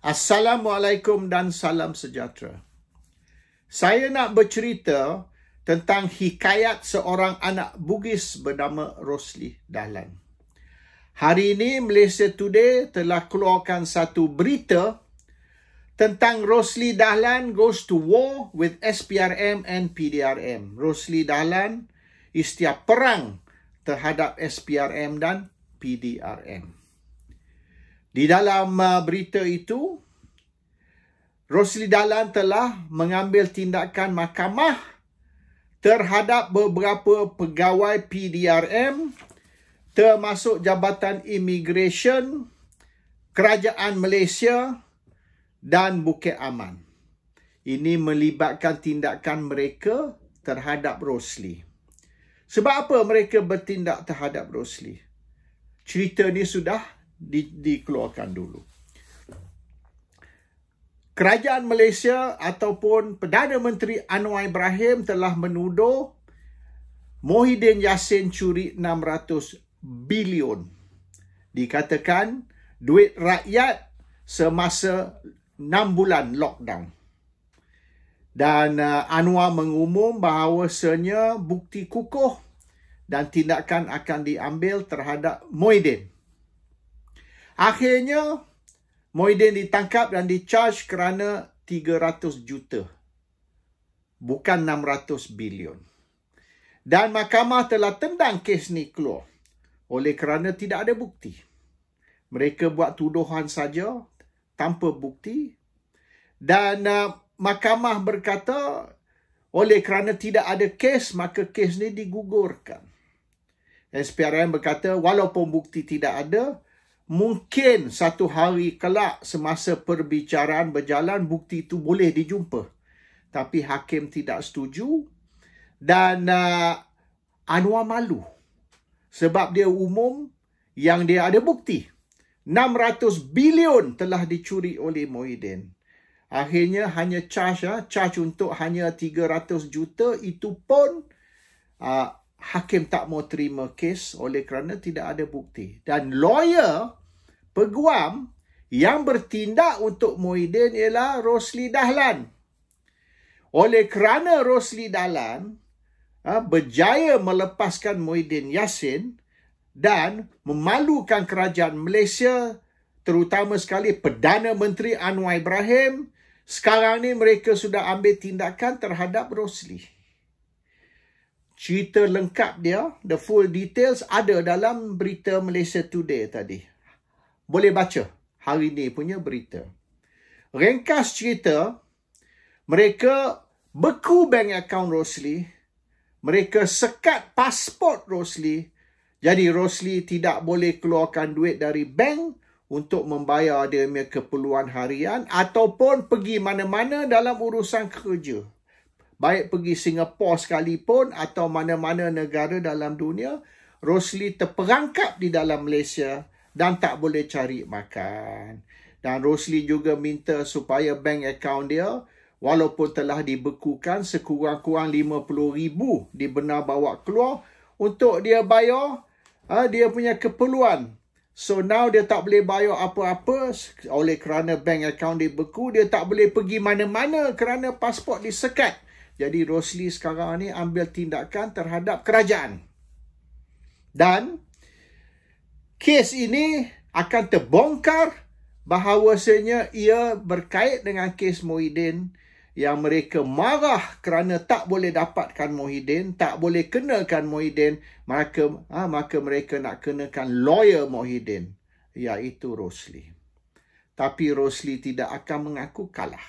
Assalamualaikum dan salam sejahtera. Saya nak bercerita tentang hikayat seorang anak Bugis bernama Rosli Dahlan. Hari ini Malaysia Today telah keluarkan satu berita tentang Rosli Dahlan goes to war with SPRM and PDRM. Rosli Dahlan istiaf perang terhadap SPRM dan PDRM. Di dalam berita itu, Rosli Dahlan telah mengambil tindakan mahkamah terhadap beberapa pegawai PDRM termasuk Jabatan Imigresen, Kerajaan Malaysia dan Bukit Aman. Ini melibatkan tindakan mereka terhadap Rosli. Sebab apa mereka bertindak terhadap Rosli? Cerita ni sudah dikeluarkan dulu. Kerajaan Malaysia ataupun Perdana Menteri Anwar Ibrahim telah menuduh Muhyiddin Yassin curi 600 bilion. Dikatakan duit rakyat semasa 6 bulan lockdown. Dan Anwar mengumum bahawasanya bukti kukuh dan tindakan akan diambil terhadap Muhyiddin. Akhirnya, Muhyiddin ditangkap dan dicharge kerana 300 juta. Bukan 600 bilion. Dan mahkamah telah tendang kes ni keluar oleh kerana tidak ada bukti. Mereka buat tuduhan saja tanpa bukti. Dan mahkamah berkata oleh kerana tidak ada kes, maka kes ni digugurkan. SPRM berkata walaupun bukti tidak ada, mungkin satu hari kelak semasa perbicaraan berjalan bukti itu boleh dijumpa. Tapi hakim tidak setuju dan Anwar malu. Sebab dia umum yang dia ada bukti. 600 bilion telah dicuri oleh Muhyiddin. Akhirnya hanya charge untuk hanya 300 juta itu pun hakim tak mau terima kes oleh kerana tidak ada bukti. Dan lawyer peguam yang bertindak untuk Muhyiddin ialah Rosli Dahlan. Oleh kerana Rosli Dahlan berjaya melepaskan Muhyiddin Yassin dan memalukan kerajaan Malaysia, terutama sekali Perdana Menteri Anwar Ibrahim, sekarang ni mereka sudah ambil tindakan terhadap Rosli. Cerita lengkap dia, the full details ada dalam berita Malaysia Today tadi. Boleh baca hari ni punya berita. Ringkas cerita, mereka beku bank account Rosli, mereka sekat pasport Rosli, jadi Rosli tidak boleh keluarkan duit dari bank untuk membayar dia punya keperluan harian ataupun pergi mana-mana dalam urusan kerja. Baik pergi Singapura sekalipun atau mana-mana negara dalam dunia, Rosli terperangkap di dalam Malaysia dan tak boleh cari makan. Dan Rosli juga minta supaya bank account dia, walaupun telah dibekukan, sekurang-kurang 50,000 dibenar bawa keluar untuk dia bayar dia punya keperluan. So now dia tak boleh bayar apa-apa oleh kerana bank account dibeku, dia tak boleh pergi mana-mana kerana pasport disekat. Jadi Rosli sekarang ni ambil tindakan terhadap kerajaan. Dan kes ini akan terbongkar bahawasanya ia berkait dengan kes Muhyiddin yang mereka marah kerana tak boleh dapatkan Muhyiddin, tak boleh kenakan Muhyiddin, maka mereka nak kenakan lawyer Muhyiddin, iaitu Rosli. Tapi Rosli tidak akan mengaku kalah.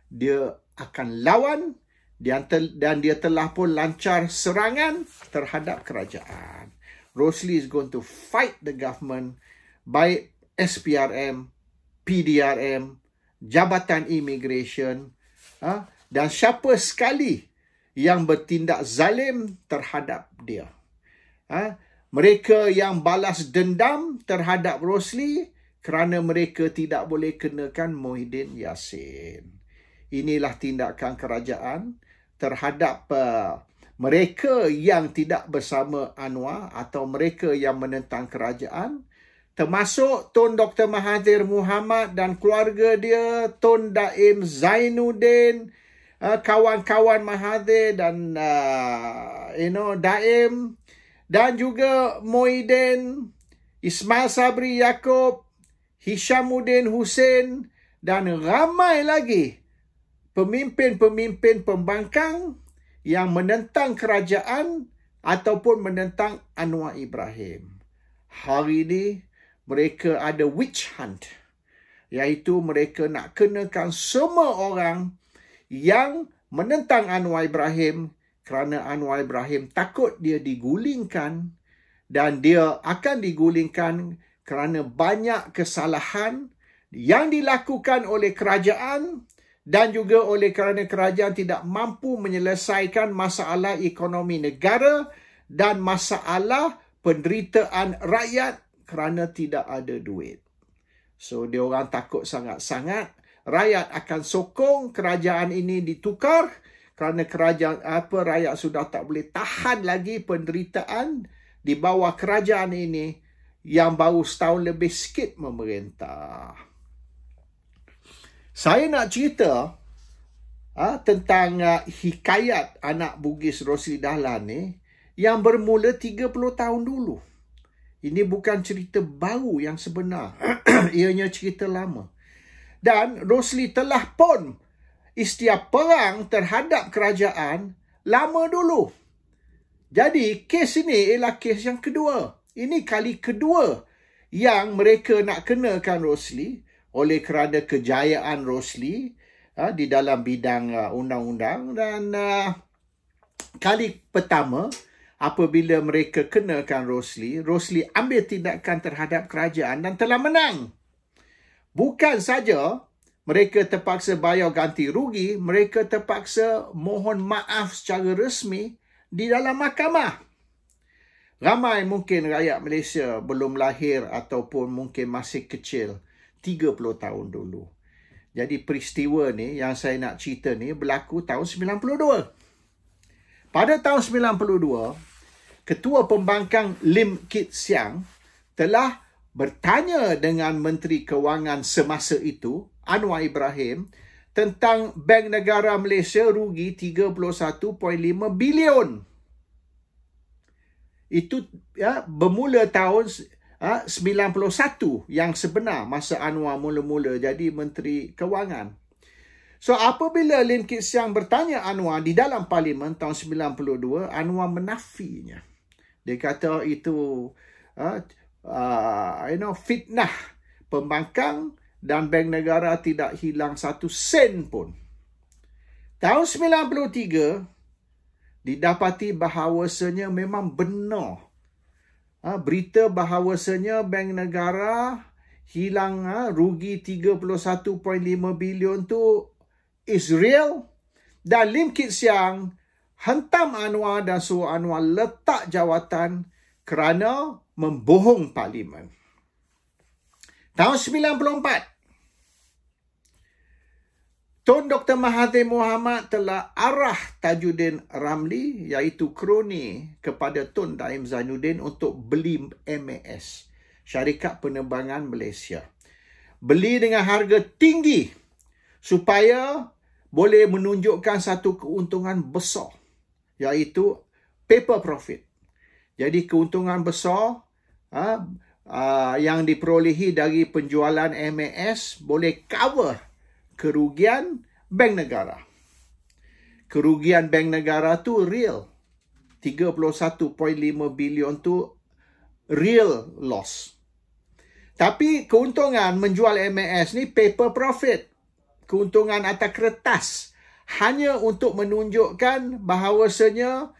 Dia akan lawan dan dia telah pun lancar serangan terhadap kerajaan. Rosli is going to fight the government, baik SPRM, PDRM, Jabatan Imigresen, dan siapa sekali yang bertindak zalim terhadap dia. Mereka yang balas dendam terhadap Rosli kerana mereka tidak boleh kenakan Muhyiddin Yassin. Inilah tindakan kerajaan terhadap mereka yang tidak bersama Anwar atau mereka yang menentang kerajaan termasuk Tun Dr. Mahathir Mohamad dan keluarga dia, Tun Daim Zainuddin, kawan-kawan Mahathir dan Daim, dan juga Muhyiddin, Ismail Sabri Yaakob, Hishamuddin Hussein, dan ramai lagi pemimpin-pemimpin pembangkang yang menentang kerajaan ataupun menentang Anwar Ibrahim. Hari ini mereka ada witch hunt, iaitu mereka nak kenakan semua orang yang menentang Anwar Ibrahim kerana Anwar Ibrahim takut dia digulingkan, dan dia akan digulingkan kerana banyak kesalahan yang dilakukan oleh kerajaan dan juga oleh kerana kerajaan tidak mampu menyelesaikan masalah ekonomi negara dan masalah penderitaan rakyat kerana tidak ada duit. So, dia orang takut sangat-sangat rakyat akan sokong kerajaan ini ditukar kerana rakyat sudah tak boleh tahan lagi penderitaan di bawah kerajaan ini yang baru setahun lebih sikit memerintah. Saya nak cerita tentang hikayat anak Bugis Rosli Dahlan ni yang bermula 30 tahun dulu. Ini bukan cerita baru yang sebenar. Ianya cerita lama. Dan Rosli telah pun istiaf perang terhadap kerajaan lama dulu. Jadi, kes ini ialah kes yang kedua. Ini kali kedua yang mereka nak kenakan Rosli oleh kerana kejayaan Rosli di dalam bidang undang-undang. Dan kali pertama, apabila mereka kenakan Rosli ambil tindakan terhadap kerajaan dan telah menang. Bukan saja mereka terpaksa bayar ganti rugi, mereka terpaksa mohon maaf secara resmi di dalam mahkamah. Ramai mungkin rakyat Malaysia belum lahir ataupun mungkin masih kecil 30 tahun dulu. Jadi peristiwa ni yang saya nak cerita ni berlaku tahun 92. Pada tahun 92, Ketua Pembangkang Lim Kit Siang telah bertanya dengan Menteri Kewangan semasa itu, Anwar Ibrahim, tentang Bank Negara Malaysia rugi 31.5 bilion. Itu bermula tahun 91 yang sebenar masa Anwar mula-mula jadi Menteri Kewangan. So, apabila Lim Kit Siang bertanya Anwar di dalam Parlimen tahun 92, Anwar menafinya. Dia kata itu fitnah pembangkang dan Bank Negara tidak hilang 1 sen pun. Tahun 93 didapati bahawasanya memang benar. Berita bahawasanya Bank Negara hilang rugi 31.5 bilion tu is real, dan Lim Kit Siang hentam Anwar dan suruh Anwar letak jawatan kerana membohong Parlimen. Tahun 94, Tun Dr. Mahathir Mohamad telah arah Tajuddin Ramli, iaitu kroni kepada Tun Daim Zainuddin, untuk beli MAS, Syarikat Penerbangan Malaysia. Beli dengan harga tinggi supaya boleh menunjukkan satu keuntungan besar, iaitu paper profit. Jadi keuntungan besar yang diperolehi dari penjualan MAS boleh cover kerugian Bank Negara. Kerugian Bank Negara tu real. 31.5 bilion tu real loss. Tapi keuntungan menjual MAS ni paper profit. Keuntungan atas kertas. Hanya untuk menunjukkan bahawasanya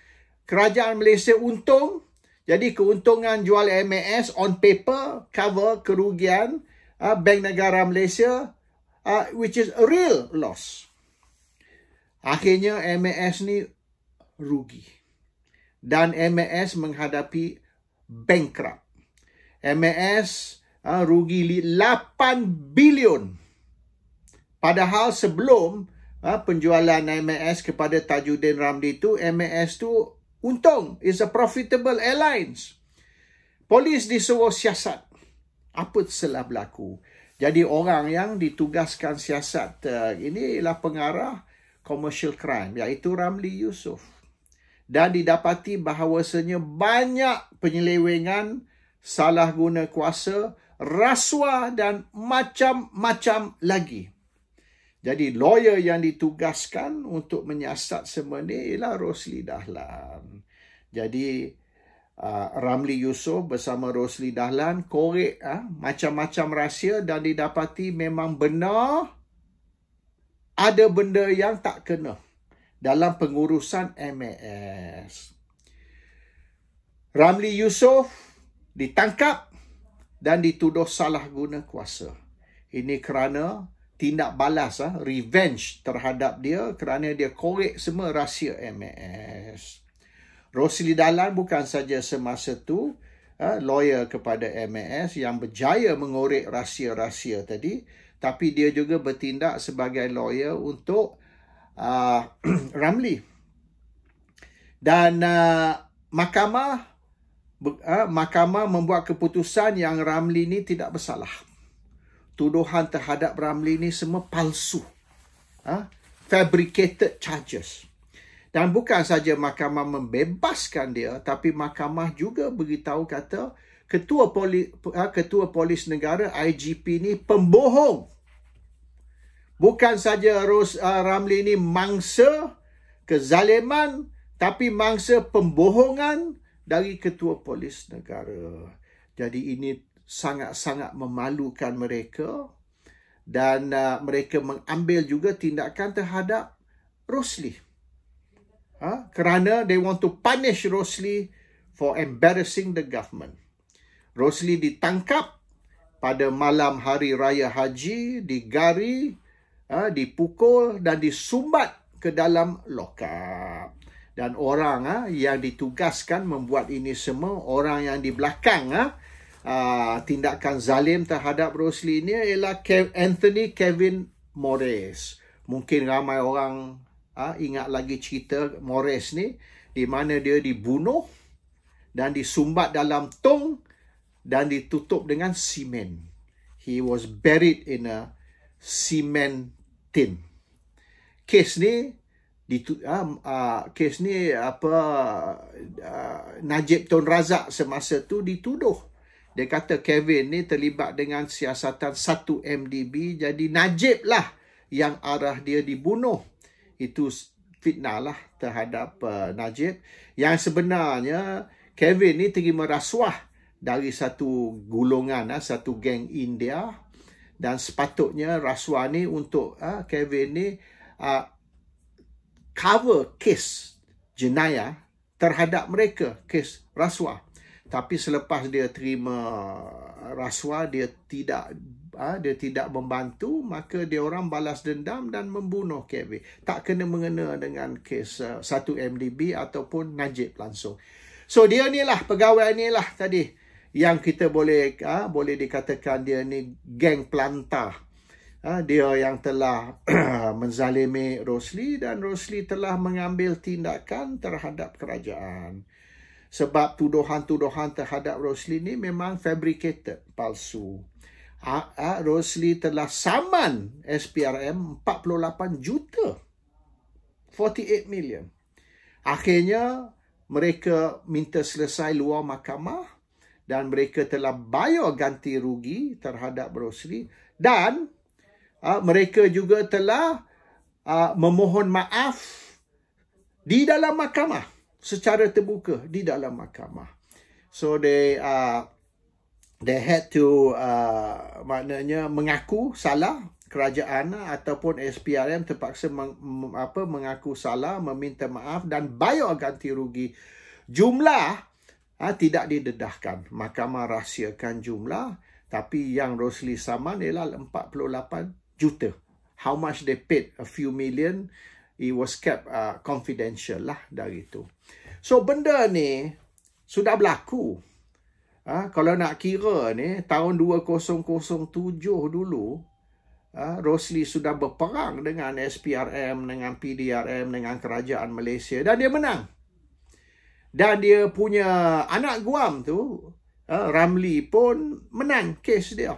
kerajaan Malaysia untung. Jadi keuntungan jual MAS on paper cover kerugian Bank Negara Malaysia, which is a real loss. Akhirnya MAS ni rugi. Dan MAS menghadapi bankrupt. MAS rugi 8 bilion. Padahal sebelum penjualan MAS kepada Tajuddin Ramli tu, MAS tu untung. It's a profitable airlines. Polis disuruh siasat. Apa telah berlaku? Jadi orang yang ditugaskan siasat ini ialah pengarah commercial crime, iaitu Ramli Yusof. Dan didapati bahawasanya banyak penyelewengan, salah guna kuasa, rasuah dan macam-macam lagi. Jadi lawyer yang ditugaskan untuk menyiasat semua ini ialah Rosli Dahlan. Jadi Ramli Yusof bersama Rosli Dahlan korek macam-macam rahsia dan didapati memang benar ada benda yang tak kena dalam pengurusan MAS. Ramli Yusof ditangkap dan dituduh salah guna kuasa. Ini kerana tindak balas, revenge terhadap dia kerana dia korek semua rahsia MAS. Rosli Dahlan bukan saja semasa tu lawyer kepada MAS yang berjaya mengorek rahsia-rahsia tadi, tapi dia juga bertindak sebagai lawyer untuk Ramli. Dan mahkamah membuat keputusan yang Ramli ni tidak bersalah. Tuduhan terhadap Ramli ni semua palsu. Fabricated charges. Dan bukan saja mahkamah membebaskan dia, tapi mahkamah juga beritahu kata ketua polis negara IGP ni pembohong. Bukan saja Ramli ni mangsa kezaliman, tapi mangsa pembohongan dari ketua polis negara. Jadi ini sangat-sangat memalukan mereka dan mereka mengambil juga tindakan terhadap Rosli. Kerana they want to punish Rosli for embarrassing the government. Rosli ditangkap pada malam hari raya haji, digari, dipukul dan disumbat ke dalam lokap. Dan orang yang ditugaskan membuat ini semua, orang yang di belakang tindakan zalim terhadap Rosli ini ialah Anthony Kevin Morris. Mungkin ramai orang ingat lagi cerita Morris ni, di mana dia dibunuh dan disumbat dalam tong dan ditutup dengan simen. He was buried in a cement tin. Kes ni Najib Tun Razak semasa tu dituduh. Dia kata Kevin ni terlibat dengan siasatan 1 MDB, jadi Najib lah yang arah dia dibunuh. Itu fitnah lah terhadap Najib. Yang sebenarnya Kevin ni terima rasuah dari satu golongan, satu geng India, dan sepatutnya rasuah ni untuk Kevin ni cover kes jenayah terhadap mereka, kes rasuah. Tapi selepas dia terima rasuah, dia tidak membantu, maka dia orang balas dendam dan membunuh Kevin. Tak kena mengena dengan kes 1 MDB ataupun Najib langsung. So dia ni lah, pegawai ni lah tadi yang kita boleh dikatakan dia ni geng pelantar. Dia yang telah menzalimi Rosli dan Rosli telah mengambil tindakan terhadap kerajaan. Sebab tuduhan-tuduhan terhadap Rosli ni memang fabricated, palsu. Rosli telah saman SPRM 48 juta. 48 million. Akhirnya mereka minta selesai luar mahkamah dan mereka telah bayar ganti rugi terhadap Rosli dan mereka juga telah memohon maaf di dalam mahkamah secara terbuka di dalam mahkamah. So they had to maknanya mengaku salah, kerajaan ataupun SPRM terpaksa mengaku salah, meminta maaf dan bayar ganti rugi. Jumlah tidak didedahkan. Mahkamah rahsiakan jumlah, tapi yang Rosli saman ialah 48 juta. How much they paid? A few million. It was kept confidential lah dari itu. So benda ni sudah berlaku. Kalau nak kira ni, tahun 2007 dulu, Rosli sudah berperang dengan SPRM, dengan PDRM, dengan kerajaan Malaysia dan dia menang. Dan dia punya anak guam tu Ramli pun menang kes dia.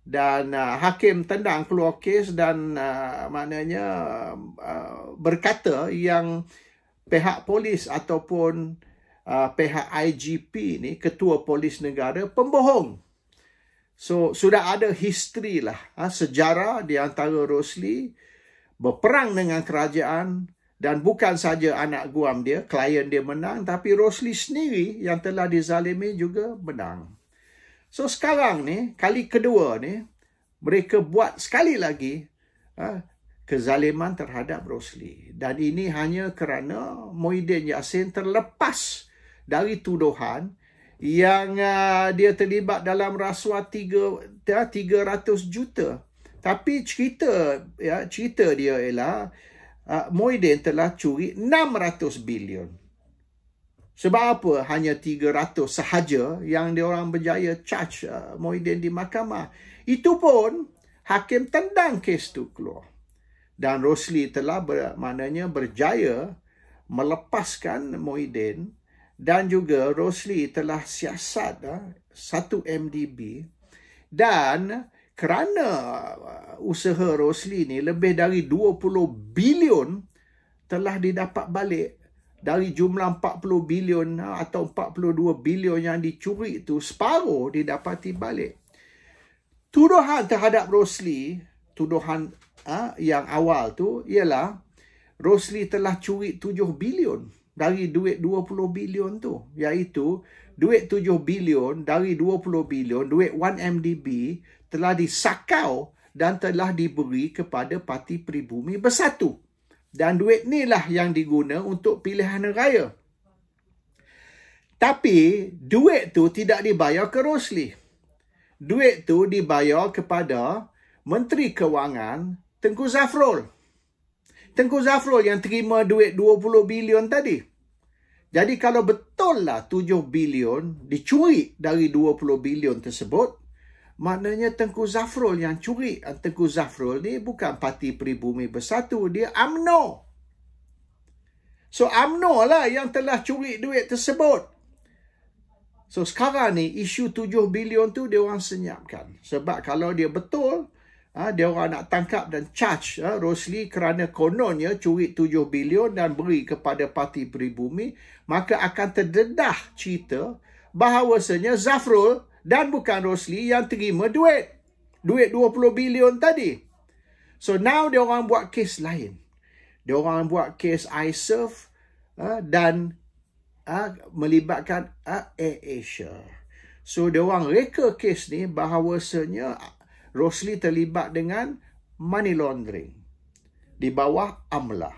Dan hakim tendang keluar kes dan maknanya berkata yang pihak polis ataupun pihak IGP ni, ketua polis negara, pembohong. So, sudah ada history lah, sejarah di antara Rosli berperang dengan kerajaan, dan bukan saja anak guam dia, klien dia menang, tapi Rosli sendiri yang telah dizalimi juga menang. So, sekarang ni, kali kedua ni, mereka buat sekali lagi kezaliman terhadap Rosli. Dan ini hanya kerana Muhyiddin Yassin terlepas dari tuduhan yang dia terlibat dalam rasuah 300 juta. Tapi cerita dia ialah Muhyiddin telah curi 600 bilion. Sebab apa hanya 300 sahaja yang diorang berjaya charge Muhyiddin di mahkamah. Itu pun hakim tendang kes tu keluar. Dan Rosli telah berjaya melepaskan Muhyiddin. Dan juga Rosli telah siasat 1 MDB. Dan kerana usaha Rosli ni lebih dari 20 bilion telah didapat balik. Dari jumlah 40 bilion atau 42 bilion yang dicuri itu, separuh didapati balik. Tuduhan terhadap Rosli, tuduhan yang awal tu ialah Rosli telah curi 7 bilion dari duit 20 bilion tu. Iaitu duit 7 bilion dari 20 bilion, duit 1MDB telah disakau dan telah diberi kepada Parti Pribumi Bersatu. Dan duit inilah yang diguna untuk pilihan raya. Tapi duit tu tidak dibayar ke Rosli. Duit tu dibayar kepada Menteri Kewangan Tengku Zafrul. Tengku Zafrul yang terima duit 20 bilion tadi. Jadi kalau betul lah 7 bilion dicuri dari 20 bilion tersebut, maknanya Tengku Zafrul yang curi. Tengku Zafrul ni bukan Parti Pribumi Bersatu, dia UMNO. So UMNO lah yang telah curi duit tersebut. So sekarang ni isu 7 bilion tu dia orang senyapkan. Sebab kalau dia betul, dia orang nak tangkap dan charge Rosli kerana kononnya curi 7 bilion dan beri kepada Parti Pribumi, maka akan terdedah cerita bahawasanya Zafrul dan bukan Rosli yang terima duit 20 bilion tadi. So now dia orang buat kes lain. Dia orang buat kes iServe dan melibatkan AirAsia. So dia orang reka kes ni bahawasanya Rosli terlibat dengan money laundering di bawah AMLA.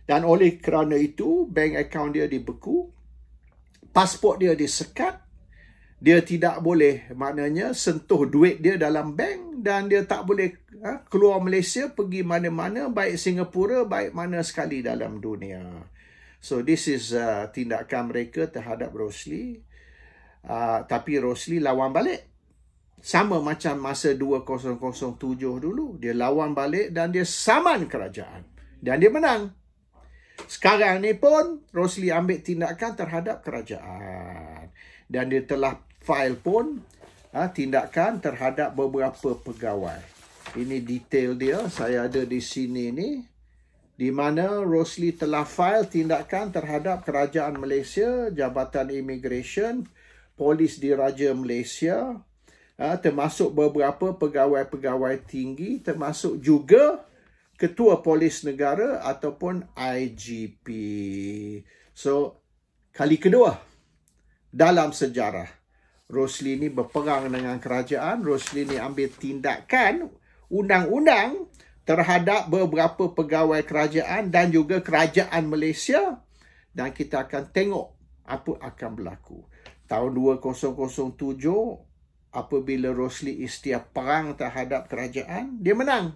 Dan oleh kerana itu, bank account dia dibeku, pasport dia disekat, dia tidak boleh maknanya sentuh duit dia dalam bank, dan dia tak boleh keluar Malaysia pergi mana-mana, baik Singapura, baik mana sekali dalam dunia. So this is tindakan mereka terhadap Rosli. Tapi Rosli lawan balik. Sama macam masa 2007 dulu. Dia lawan balik dan dia saman kerajaan. Dan dia menang. Sekarang ni pun Rosli ambil tindakan terhadap kerajaan. Dan dia telah file pun tindakan terhadap beberapa pegawai. Ini detail dia. Saya ada di sini ni. Di mana Rosli telah file tindakan terhadap Kerajaan Malaysia, Jabatan Immigration, Polis Diraja Malaysia, termasuk beberapa pegawai-pegawai tinggi, termasuk juga Ketua Polis Negara ataupun IGP. So, kali kedua dalam sejarah Rosli ni berperang dengan kerajaan. Rosli ni ambil tindakan undang-undang terhadap beberapa pegawai kerajaan dan juga kerajaan Malaysia. Dan kita akan tengok apa akan berlaku. Tahun 2007, apabila Rosli istiaf perang terhadap kerajaan, dia menang.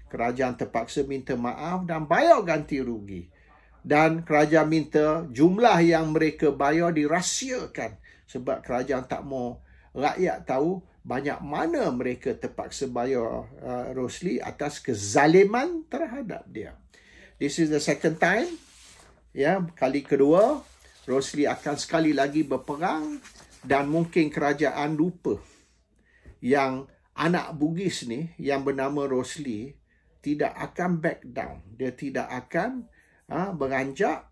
Kerajaan terpaksa minta maaf dan bayar ganti rugi. Dan kerajaan minta jumlah yang mereka bayar dirahsiakan. Sebab kerajaan tak mau rakyat tahu banyak mana mereka terpaksa bayar Rosli atas kezaliman terhadap dia. This is the second time. Kali kedua, Rosli akan sekali lagi berperang Dan mungkin kerajaan lupa yang anak Bugis ni yang bernama Rosli tidak akan back down. Dia tidak akan beranjak.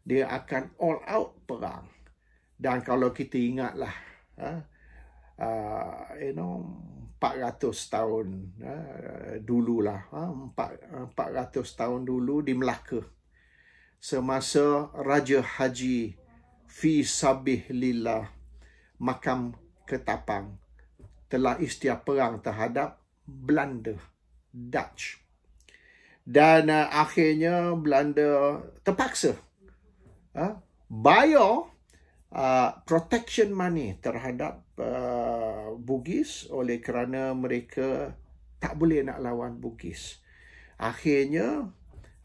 Dia akan all out perang. Dan kalau kita ingatlah 400 tahun dululah, 400 tahun dulu di Melaka, semasa Raja Haji Fisabilillah Makam Ketapang telah istiar perang terhadap Belanda, Dutch. Dan akhirnya Belanda terpaksa bayar protection money terhadap Bugis oleh kerana mereka tak boleh nak lawan Bugis. Akhirnya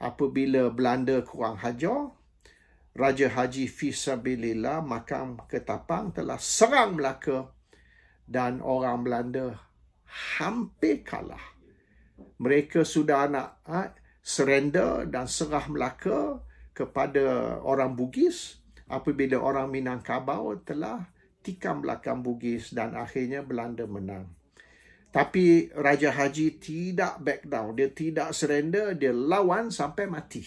apabila Belanda kurang hajar, Raja Haji Fisabilillah Makam Ketapang telah serang Melaka dan orang Belanda hampir kalah. Mereka sudah nak surrender dan serah Melaka kepada orang Bugis apabila orang Minangkabau telah tikam belakang Bugis dan akhirnya Belanda menang. Tapi Raja Haji tidak back down. Dia tidak surrender. Dia lawan sampai mati.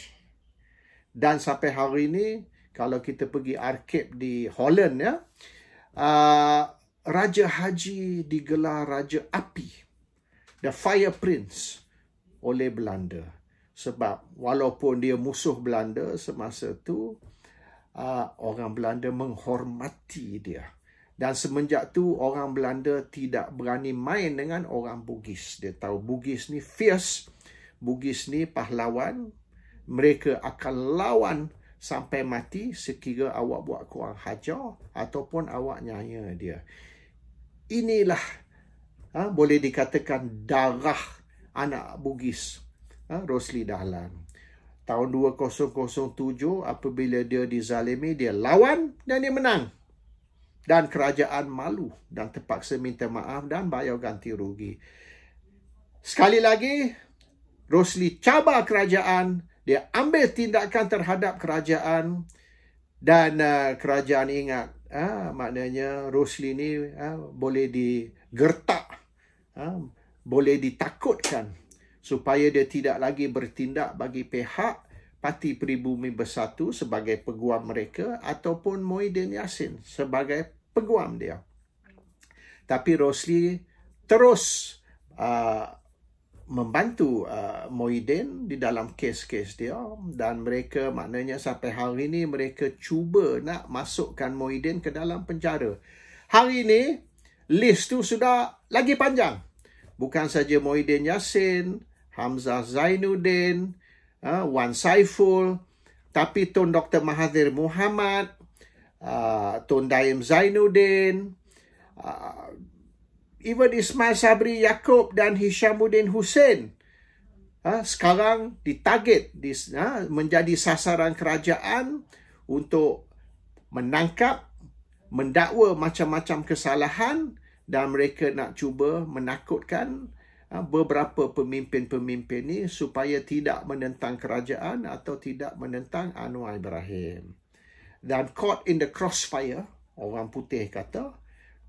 Dan sampai hari ini, kalau kita pergi arkib di Holland, Raja Haji digelar Raja Api, the Fire Prince, oleh Belanda. Sebab walaupun dia musuh Belanda semasa itu, orang Belanda menghormati dia. Dan semenjak tu orang Belanda tidak berani main dengan orang Bugis. Dia tahu Bugis ni fierce, Bugis ni pahlawan. Mereka akan lawan sampai mati sekira awak buat kurang hajar ataupun awak nyaya dia. Inilah boleh dikatakan darah anak Bugis, Rosli Dahlan. Tahun 2007 apabila dia dizalimi, dia lawan dan dia menang. Dan kerajaan malu dan terpaksa minta maaf dan bayar ganti rugi. Sekali lagi, Rosli cabar kerajaan, dia ambil tindakan terhadap kerajaan dan kerajaan ingat, maknanya Rosli ni boleh digertak, boleh ditakutkan supaya dia tidak lagi bertindak bagi pihak Parti Pribumi Bersatu sebagai peguam mereka ataupun Muhyiddin Yassin sebagai peguam dia. Tapi Rosli terus membantu Muhyiddin di dalam kes-kes dia dan mereka maknanya sampai hari ini mereka cuba nak masukkan Muhyiddin ke dalam penjara. Hari ini list tu sudah lagi panjang. Bukan saja Muhyiddin Yassin, Hamzah Zainuddin, Wan Saiful, tapi Tun Dr. Mahathir Mohamad, Tun Daim Zainuddin, even Ismail Sabri Yaakob dan Hishamuddin Hussein sekarang ditarget menjadi sasaran kerajaan untuk menangkap, mendakwa macam-macam kesalahan dan mereka nak cuba menakutkan beberapa pemimpin-pemimpin ni supaya tidak menentang kerajaan atau tidak menentang Anwar Ibrahim. Dan caught in the crossfire, orang putih kata,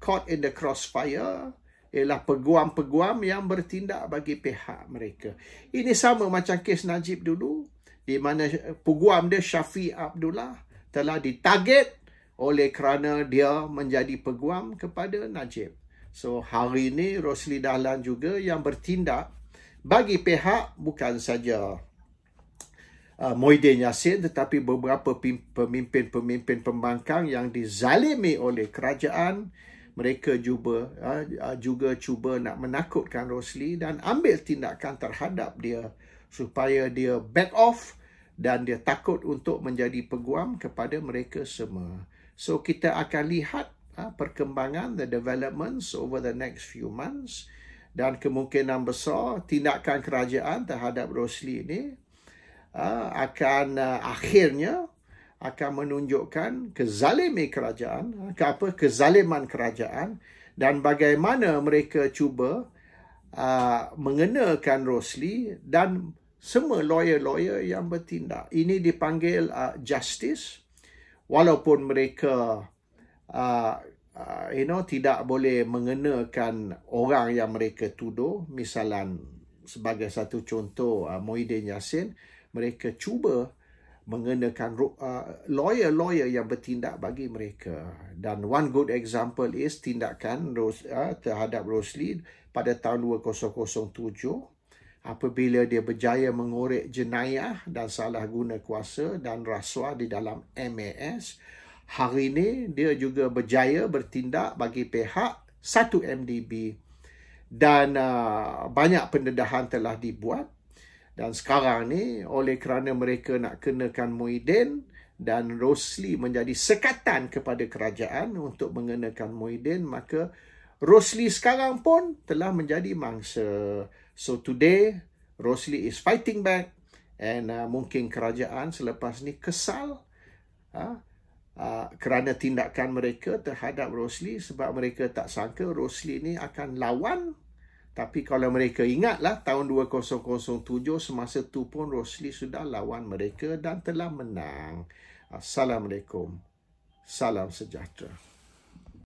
caught in the crossfire ialah peguam-peguam yang bertindak bagi pihak mereka. Ini sama macam kes Najib dulu, di mana peguam dia Syafiq Abdullah telah ditarget oleh kerana dia menjadi peguam kepada Najib. So, hari ini Rosli Dahlan juga yang bertindak bagi pihak bukan saja Muhyiddin Yassin tetapi beberapa pemimpin-pemimpin pembangkang yang dizalimi oleh kerajaan. Mereka juga cuba nak menakutkan Rosli dan ambil tindakan terhadap dia supaya dia back off dan dia takut untuk menjadi peguam kepada mereka semua. So, kita akan lihat perkembangan, the developments over the next few months dan kemungkinan besar tindakan kerajaan terhadap Rosli ini akan akhirnya akan menunjukkan kezaliman kerajaan dan bagaimana mereka cuba mengenakan Rosli dan semua lawyer-lawyer yang bertindak. Ini dipanggil justice, walaupun mereka tidak boleh mengenakan orang yang mereka tuduh. Misalan, sebagai satu contoh, Muhyiddin Yassin, mereka cuba mengenakan lawyer-lawyer yang bertindak bagi mereka. Dan one good example is tindakan terhadap Rosli pada tahun 2007 apabila dia berjaya mengorek jenayah dan salah guna kuasa dan rasuah di dalam MAS. Hari ini dia juga berjaya bertindak bagi pihak 1MDB dan banyak pendedahan telah dibuat. Dan sekarang ni oleh kerana mereka nak kenakan Muhyiddin dan Rosli menjadi sekatan kepada kerajaan untuk mengenakan Muhyiddin, maka Rosli sekarang pun telah menjadi mangsa. So today Rosli is fighting back and mungkin kerajaan selepas ni kesal kerana tindakan mereka terhadap Rosli, sebab mereka tak sangka Rosli ni akan lawan. Tapi kalau mereka ingatlah tahun 2007 semasa tu pun Rosli sudah lawan mereka dan telah menang. Assalamualaikum. Salam sejahtera.